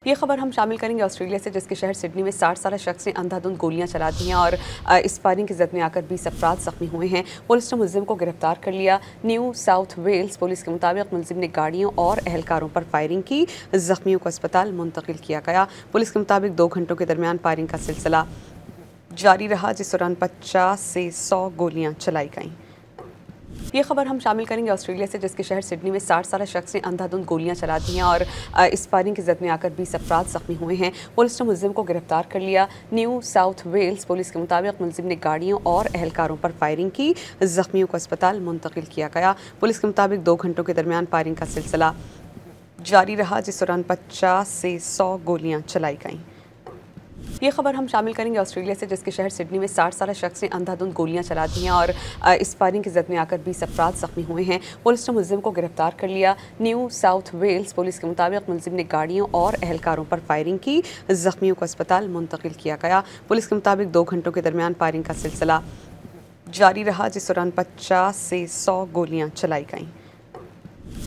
ये खबर हम शामिल करेंगे ऑस्ट्रेलिया से, जिसके शहर सिडनी में 60 साल शख्स ने अंधाधुंध गोलियां चला दी हैं और इस फायरिंग की जद में आकर 20 अफराद जख्मी हुए हैं। पुलिस ने मुलजिम को गिरफ्तार कर लिया। न्यू साउथ वेल्स पुलिस के मुताबिक मुलजिम ने गाड़ियों और एहलकारों पर फायरिंग की। जख्मियों को अस्पताल मुंतकिल किया गया। पुलिस के मुताबिक 2 घंटों के दरमियान फायरिंग का सिलसिला जारी रहा, जिस दौरान 50 से 100 गोलियां चलाई गईं। ये खबर हम शामिल करेंगे ऑस्ट्रेलिया से, जिसके शहर सिडनी में 60 साल शख्स ने अंधाधुंध गोलियां चला दी हैं और इस फायरिंग की जद में आकर 20 अफराद जख्मी हुए हैं। पुलिस ने मुलजिम को गिरफ्तार कर लिया। न्यू साउथ वेल्स पुलिस के मुताबिक मुलजिम ने गाड़ियों और एहलकारों पर फायरिंग की। जख्मियों को अस्पताल मुंतकिल किया गया। पुलिस के मुताबिक 2 घंटों के दरमियान फायरिंग का सिलसिला जारी रहा, जिस दौरान 50 से 100 गोलियां चलाई गईं। ये खबर हम शामिल करेंगे ऑस्ट्रेलिया से, जिसके शहर सिडनी में 60 साल शख्स ने अंधाधुंध गोलियां चला दी हैं और इस फायरिंग की जद में आकर 20 अफराद जख्मी हुए हैं। पुलिस ने मुलजिम को गिरफ्तार कर लिया। न्यू साउथ वेल्स पुलिस के मुताबिक मुलजिम ने गाड़ियों और एहलकारों पर फायरिंग की। जख्मियों को अस्पताल मुंतकिल किया गया। पुलिस के मुताबिक 2 घंटों के दरमियान फायरिंग का सिलसिला जारी रहा, जिस दौरान 50 से 100 गोलियां चलाई गईं।